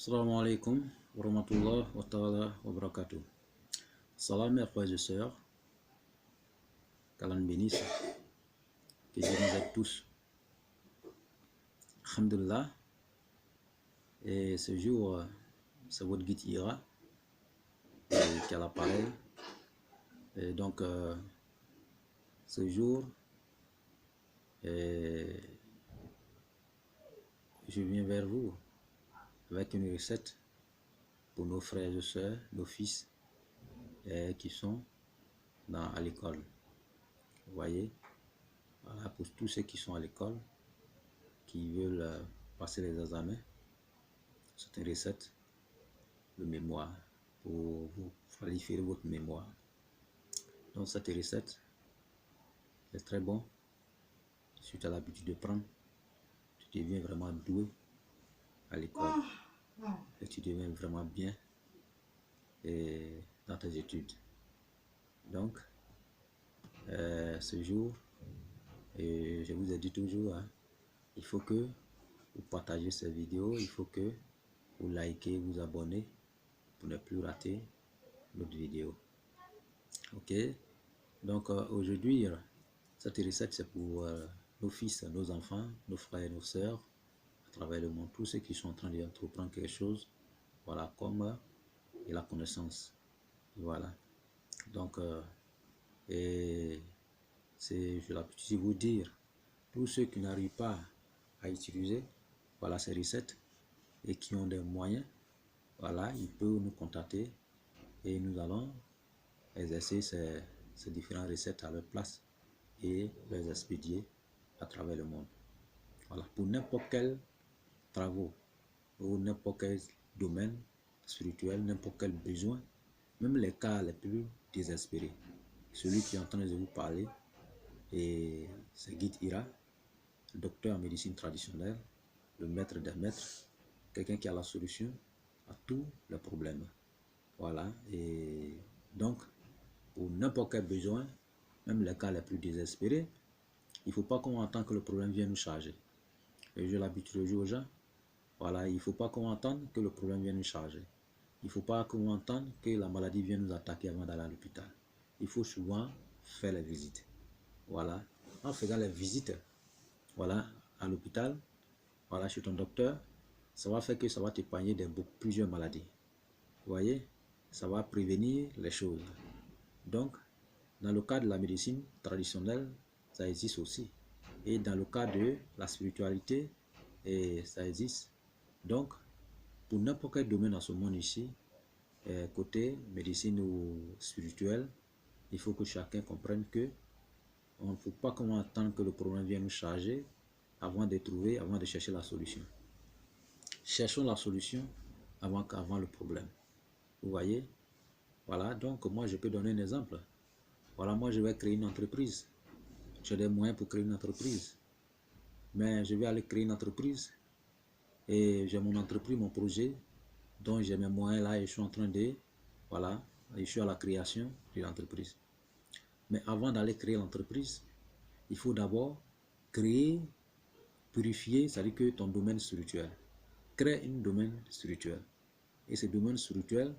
Assalamu alaikum wa rahmatullah wa ta'ala wa barakatuh. Salam mes frères et sœurs, qu'Allah bénisse, que Dieu nous aide tous. Alhamdulillah. Et ce jour, c'est votre guide Ira qui a l'appareil. Et donc, ce jour, je viens vers vous avec une recette pour nos frères et sœurs, nos fils qui sont à l'école. Vous voyez, voilà, pour tous ceux qui sont à l'école, qui veulent passer les examens, c'est une recette de mémoire pour vous qualifier votre mémoire. Donc cette recette est très bon. Si tu as l'habitude de prendre, tu deviens vraiment doué à l'école et tu deviens vraiment bien dans tes études. Donc ce jour, je vous ai dit toujours, il faut que vous partagez cette vidéo, il faut que vous likez, vous abonnez pour ne plus rater notre vidéo. Ok, donc aujourd'hui, cette recette c'est pour nos fils, nos enfants, nos frères et nos sœurs à travers le monde, tous ceux qui sont en train d'entreprendre quelque chose, voilà, comme la connaissance. Voilà, donc je vais l'habitude de vous dire, tous ceux qui n'arrivent pas à utiliser voilà ces recettes et qui ont des moyens, voilà, ils peuvent nous contacter et nous allons exercer ces différentes recettes à leur place et les expédier à travers le monde. Voilà, pour n'importe quel travaux ou n'importe quel domaine spirituel, n'importe quel besoin, même les cas les plus désespérés. Celui qui est en train de vous parler, et c'est Guide Ira, docteur en médecine traditionnelle, le maître des maîtres, quelqu'un qui a la solution à tous les problèmes. Voilà, et donc, pour n'importe quel besoin, même les cas les plus désespérés, il ne faut pas qu'on entende que le problème vienne nous charger. Et j'ai l'habitude de dire aux gens, voilà, il ne faut pas qu'on entende que le problème vienne nous charger. Il ne faut pas qu'on entende que la maladie vienne nous attaquer avant d'aller à l'hôpital. Il faut souvent faire les visites. Voilà, en faisant les visites, voilà, à l'hôpital, voilà, chez ton docteur, ça va faire que ça va t'épargner plusieurs maladies. Vous voyez, ça va prévenir les choses. Donc, dans le cas de la médecine traditionnelle, ça existe aussi. Et dans le cas de la spiritualité, ça existe. Donc, pour n'importe quel domaine dans ce monde ici, côté médecine ou spirituel, il faut que chacun comprenne que on ne faut pas comment attendre que le problème vienne nous charger avant de chercher la solution. Cherchons la solution avant le problème. Vous voyez? Voilà, donc moi je peux donner un exemple. Voilà, moi je vais créer une entreprise. J'ai des moyens pour créer une entreprise. Mais je vais aller créer une entreprise et j'ai mon entreprise, mon projet, dont j'ai mes moyens là et je suis en train de, voilà, je suis à la création de l'entreprise. Mais avant d'aller créer l'entreprise, il faut d'abord créer, purifier, c'est-à-dire que ton domaine spirituel. Crée un domaine spirituel. Et ce domaine spirituel,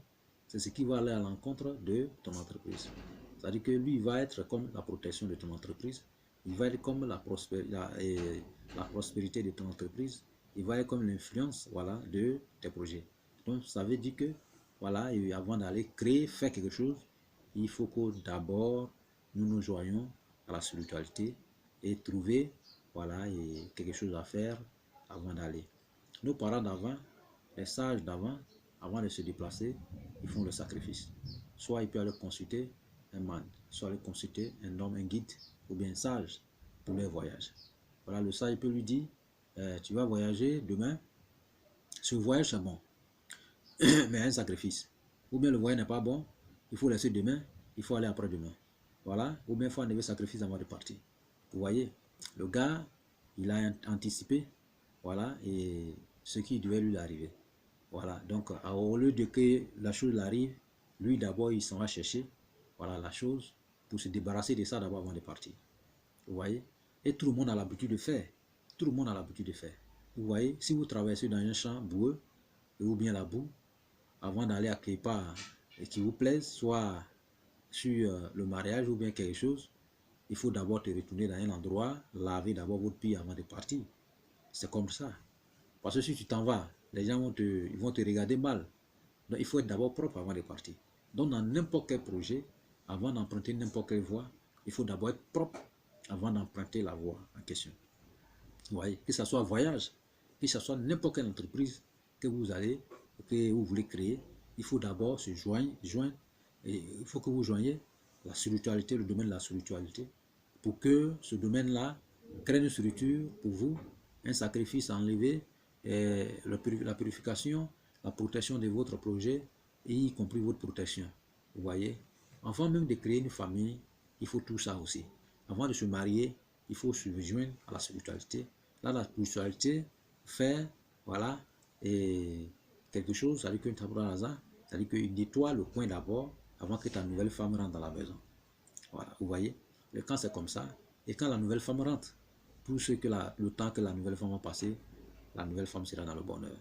c'est ce qui va aller à l'encontre de ton entreprise. C'est-à-dire que lui, il va être comme la protection de ton entreprise, il va être comme la prospérité de ton entreprise, il va être comme l'influence, voilà, de tes projets. Donc, ça veut dire que, voilà, et avant d'aller créer, faire quelque chose, il faut que d'abord, nous nous joignons à la spiritualité et trouver, voilà, quelque chose à faire avant d'aller. Nos parents d'avant, les sages d'avant, avant de se déplacer, ils font le sacrifice. Soit ils peuvent aller consulter un man, soit aller consulter un homme, un guide, ou bien un sage pour leur voyage. Voilà, le sage peut lui dire, tu vas voyager demain, ce voyage c'est bon, mais un sacrifice. Ou bien le voyage n'est pas bon, il faut laisser demain, il faut aller après-demain. Voilà, ou bien il faut enlever sacrifice avant de partir. Vous voyez, le gars, il a anticipé, voilà, et ce qui devait lui arriver. Voilà, donc au lieu de que la chose arrive, lui d'abord il s'en va chercher, voilà, la chose, pour se débarrasser de ça d'abord avant de partir. Vous voyez? Et tout le monde a l'habitude de faire. Tout le monde a l'habitude de faire. Vous voyez, si vous traversez dans un champ boueux, ou bien la boue, avant d'aller à quelque part et qui vous plaise, soit sur le mariage ou bien quelque chose, il faut d'abord te retourner dans un endroit, laver d'abord votre pied avant de partir. C'est comme ça. Parce que si tu t'en vas, les gens ils vont te regarder mal. Donc il faut être d'abord propre avant de partir. Donc dans n'importe quel projet, avant d'emprunter n'importe quelle voie, il faut d'abord être propre avant d'emprunter la voie en question. Vous voyez, que ce soit voyage, que ce soit n'importe quelle entreprise que vous voulez créer, il faut d'abord se joindre, et il faut que vous joigniez la spiritualité, le domaine de la spiritualité, pour que ce domaine-là crée une structure pour vous, un sacrifice à enlever, et la purification, la protection de votre projet, et y compris votre protection. Vous voyez, avant même de créer une famille, il faut tout ça aussi. Avant de se marier, il faut se joindre à la spiritualité. Là, la spiritualité fait, voilà, et quelque chose, c'est-à-dire qu'une tableau hasard, c'est-à-dire qu'il nettoie le coin d'abord avant que ta nouvelle femme rentre dans la maison. Voilà, vous voyez. Et quand c'est comme ça, et quand la nouvelle femme rentre, tout ce que le temps que la nouvelle femme va passer, la nouvelle femme sera dans le bonheur.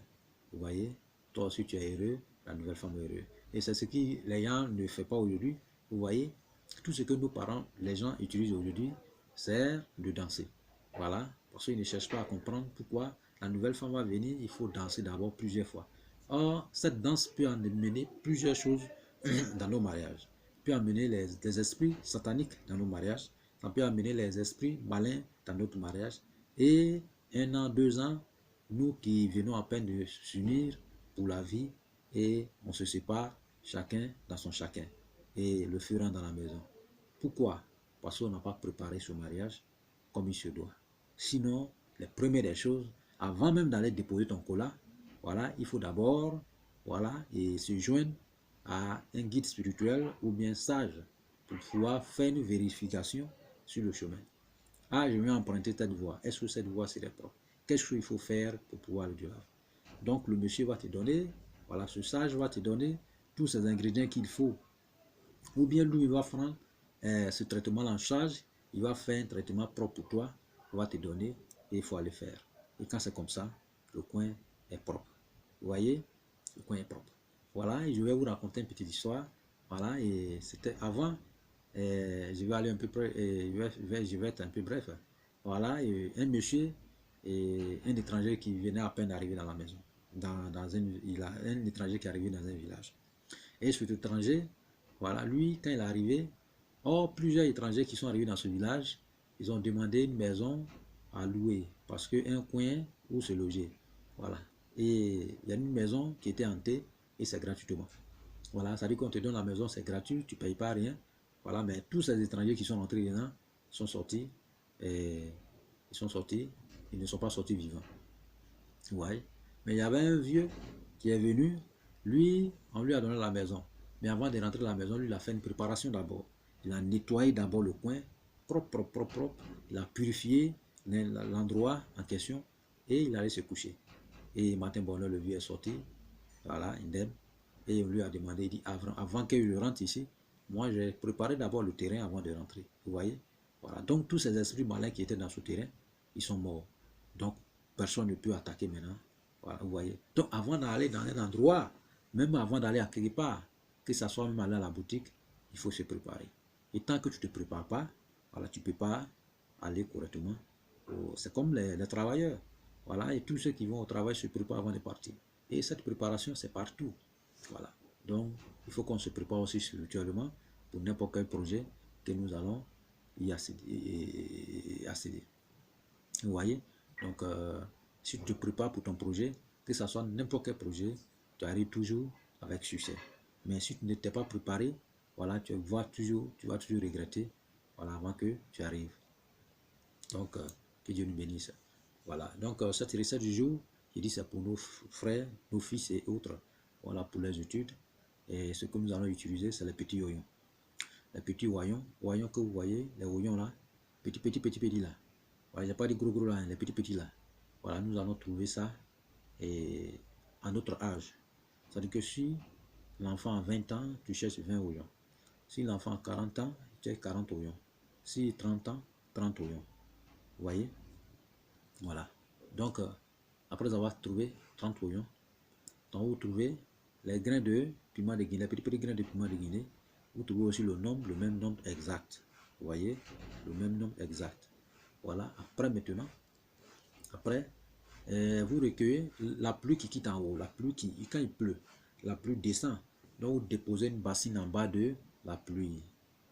Vous voyez, toi aussi tu es heureux, la nouvelle femme est heureuse. Et c'est ce que les gens ne font pas aujourd'hui. Vous voyez, tout ce que nos parents, les gens utilisent aujourd'hui, c'est de danser. Voilà, parce qu'ils ne cherchent pas à comprendre pourquoi la nouvelle femme va venir, il faut danser d'abord plusieurs fois. Or, cette danse peut amener plusieurs choses dans nos mariages. Peut amener les esprits sataniques dans nos mariages. Ça peut amener les esprits malins dans notre mariage. Et 1 an, 2 ans, nous qui venons à peine de s'unir pour la vie et on se sépare, chacun dans son chacun. Et le feu rentre dans la maison. Pourquoi? Parce qu'on n'a pas préparé ce mariage comme il se doit. Sinon, les premières des choses, avant même d'aller déposer ton cola, voilà, il faut d'abord, voilà, et se joindre à un guide spirituel ou bien sage pour pouvoir faire une vérification sur le chemin. Ah, je vais emprunter cette voie. Est-ce que cette voie serait propre? Qu'est-ce qu'il faut faire pour pouvoir le dire? Donc, le monsieur va te donner, voilà, ce sage va te donner tous ces ingrédients qu'il faut. Ou bien lui, il va prendre ce traitement en charge, il va faire un traitement propre pour toi, il va te donner et il faut aller faire. Et quand c'est comme ça, le coin est propre. Vous voyez, le coin est propre. Voilà, et je vais vous raconter une petite histoire. Voilà, et c'était avant, je vais aller un peu près, je vais être un peu bref. Voilà, et un monsieur, et un étranger qui venait à peine d'arriver dans la maison. Il a un étranger qui est arrivé dans un village. Et cet étranger, voilà, lui, quand il est arrivé, plusieurs étrangers qui sont arrivés dans ce village, ils ont demandé une maison à louer parce qu'un coin où se loger. Voilà. Et il y a une maison qui était hantée et c'est gratuitement. Voilà, ça dit qu'on te donne la maison, c'est gratuit, tu ne payes pas rien. Voilà, mais tous ces étrangers qui sont entrés dedans sont sortis et ils ne sont pas sortis vivants. Ouais. Mais il y avait un vieux qui est venu, lui, on lui a donné la maison. Mais avant de rentrer dans la maison, lui, il a fait une préparation d'abord. Il a nettoyé d'abord le coin, propre. Il a purifié l'endroit en question et il allait se coucher. Et matin bonheur, le vieux est sorti, voilà, indemne. Et on lui a demandé, il dit, avant qu'il rentre ici, moi j'ai préparé d'abord le terrain avant de rentrer. Vous voyez? Voilà. Donc tous ces esprits malins qui étaient dans ce terrain, ils sont morts. Donc personne ne peut attaquer maintenant. Voilà, vous voyez. Donc avant d'aller dans un endroit, même avant d'aller à quelque part, que ce soit même aller à la boutique, il faut se préparer. Et tant que tu ne te prépares pas, voilà, tu ne peux pas aller correctement. C'est comme les travailleurs. Voilà, et tous ceux qui vont au travail se préparent avant de partir. Et cette préparation, c'est partout. Voilà. Donc, il faut qu'on se prépare aussi spirituellement pour n'importe quel projet que nous allons y accéder. Vous voyez? Donc, si tu te prépares pour ton projet, que ce soit n'importe quel projet, tu arrives toujours avec succès. Mais si tu ne t'es pas préparé, voilà, tu vas toujours regretter, voilà, avant que tu arrives. Donc, que Dieu nous bénisse. Voilà. Donc, cette recette du jour, je dis c'est pour nos frères, nos fils et autres. Voilà, pour les études. Et ce que nous allons utiliser, c'est les petits oignons. Les petits oignons que vous voyez, les oignons là, petits là. Voilà, il n'y a pas de gros là, les petits là. Voilà, nous allons trouver ça et à notre âge. C'est-à-dire que si l'enfant a 20 ans, tu cherches 20 oignons. Si l'enfant a 40 ans, tu cherches 40 oignons. Si 30 ans, 30 oignons. Vous voyez? Voilà. Donc, après avoir trouvé 30 oignons, Donc vous trouvez les grains de piment de Guinée, les petits grains de piment de Guinée. Vous trouvez aussi le même nombre exact. Vous voyez, le même nombre exact. Voilà, après maintenant, vous recueillez la pluie qui quitte en haut, la pluie qui, quand il pleut, la pluie descend. Donc vous déposez une bassine en bas de la pluie.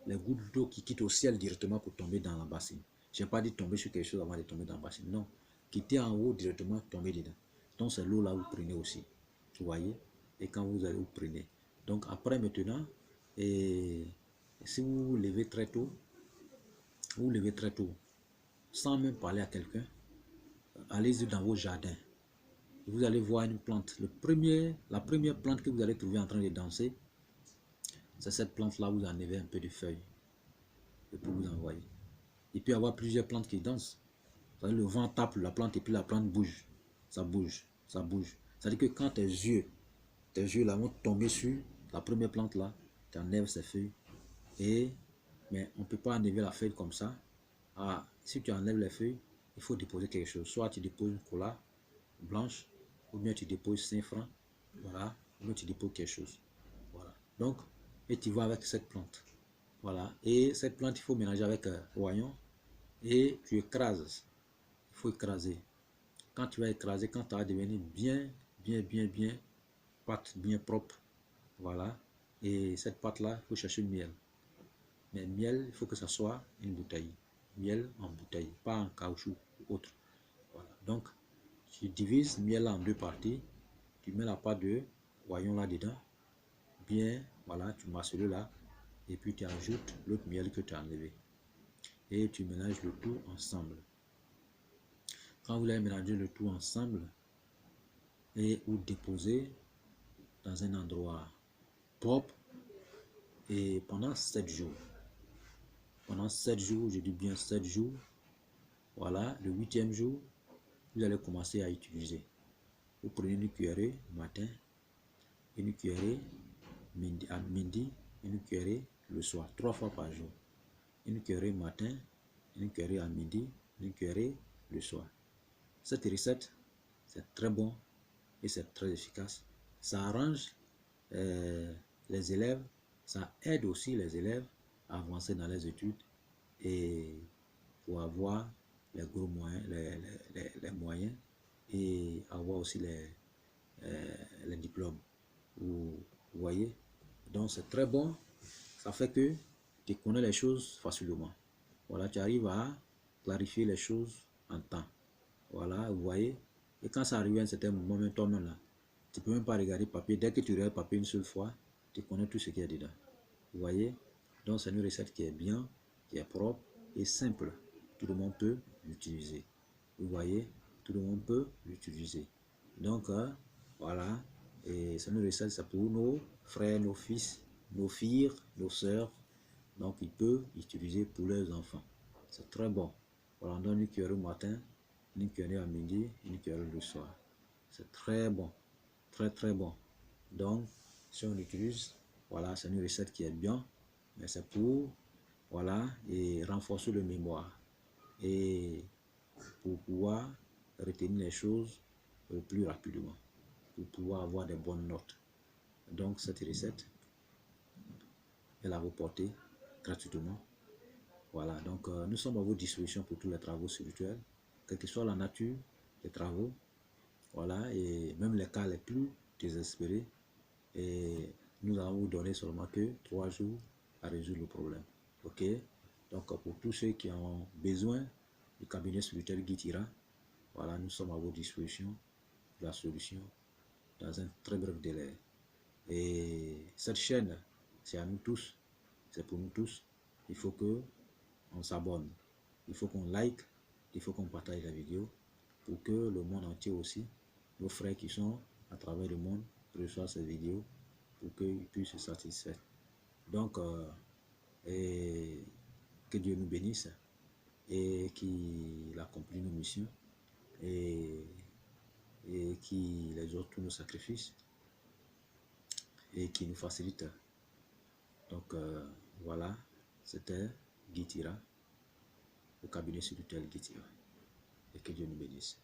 Les gouttes d'eau qui quittent au ciel directement pour tomber dans la bassine. Je n'ai pas dit tomber sur quelque chose avant de tomber dans la bassine. Non, quitter en haut directement, tomber dedans. Donc c'est l'eau là vous prenez aussi. Vous voyez? Et quand vous allez, vous prenez. Donc après maintenant, et si vous vous levez très tôt, sans même parler à quelqu'un, allez-y dans vos jardins. Vous allez voir une plante. La première plante que vous allez trouver en train de danser, c'est cette plante-là. Vous enlevez un peu de feuilles et puis vous envoyez. Il peut y avoir plusieurs plantes qui dansent. Le vent tape la plante et puis la plante bouge. Ça bouge, ça bouge. C'est-à-dire que quand tes yeux là vont tomber sur la première plante là, tu enlèves ces feuilles. Mais on ne peut pas enlever la feuille comme ça. Si tu enlèves les feuilles, il faut déposer quelque chose. Soit tu déposes une cola blanche, ou bien tu déposes 5 francs, voilà, ou bien tu déposes quelque chose. Voilà. Donc, et tu vas avec cette plante. Voilà. Et cette plante, il faut mélanger avec oignon et tu écrases. Il faut écraser. Quand tu vas écraser, quand tu vas devenir bien pâte bien propre, voilà. Et cette pâte-là, il faut chercher le miel. Mais miel, il faut que ça soit une bouteille. Miel en bouteille, pas en caoutchouc ou autre. Voilà. Donc, tu divises le miel en deux parties. Tu mets la pâte de oignon là-dedans. Bien, voilà, tu masses le là. Et puis tu ajoutes l'autre miel que tu as enlevé. Et tu mélanges le tout ensemble. Quand vous avez mélangé le tout ensemble, et vous déposez dans un endroit propre, et pendant 7 jours. Pendant 7 jours, je dis bien 7 jours, voilà, le 8e jour, vous allez commencer à utiliser. Vous prenez une cuillerée matin, une cuillerée à midi, une cuillerée le soir, 3 fois par jour. Une cuillerée matin, une cuillerée à midi, une cuillerée le soir. Cette recette, c'est très bon et c'est très efficace. Ça arrange les élèves, ça aide aussi les élèves à avancer dans les études et pour avoir les gros moyens, les moyens et avoir aussi les diplômes. Vous voyez? Donc c'est très bon. Ça fait que tu connais les choses facilement. Voilà, tu arrives à clarifier les choses en temps. Voilà, vous voyez? Et quand ça arrive à un certain moment, même toi-même là, tu ne peux même pas regarder le papier. Dès que tu regardes le papier une seule fois, tu connais tout ce qu'il y a dedans. Vous voyez? Donc c'est une recette qui est bien, qui est propre et simple. Tout le monde peut l'utiliser. Vous voyez? Tout le monde peut l'utiliser. Donc voilà. Et c'est une recette, c'est pour nos frères, nos fils, nos filles, nos sœurs. Donc ils peuvent l'utiliser pour leurs enfants. C'est très bon. Voilà, on donne une cuillerée au matin, une cuillerée à midi, une cuillerée le soir. C'est très bon. Très bon. Donc, si on utilise, voilà, c'est une recette qui est bien, mais c'est pour, voilà, et renforcer le mémoire et pour pouvoir retenir les choses plus rapidement, pour pouvoir avoir des bonnes notes. Donc, cette recette, elle a reporté gratuitement. Voilà, donc nous sommes à votre disposition pour tous les travaux spirituels, quelle que soit la nature des travaux, voilà, et même les cas les plus désespérés. Et nous allons vous donner seulement que 3 jours à résoudre le problème. Ok? Donc pour tous ceux qui ont besoin du cabinet spirituel Guitira, voilà, nous sommes à votre disposition pour la solution dans un très bref délai. Et cette chaîne, c'est à nous tous, c'est pour nous tous. Il faut que on s'abonne, il faut qu'on like, il faut qu'on partage la vidéo pour que le monde entier aussi, nos frères qui sont à travers le monde, reçoivent ces vidéos pour qu'ils puissent se satisfaire. Donc, et que Dieu nous bénisse et qu'il accomplit nos missions et qu'il exauce tous nos sacrifices et qu'il nous facilite. Donc, voilà, c'était Guitira, le cabinet spirituel Guitira. Et que Dieu nous bénisse.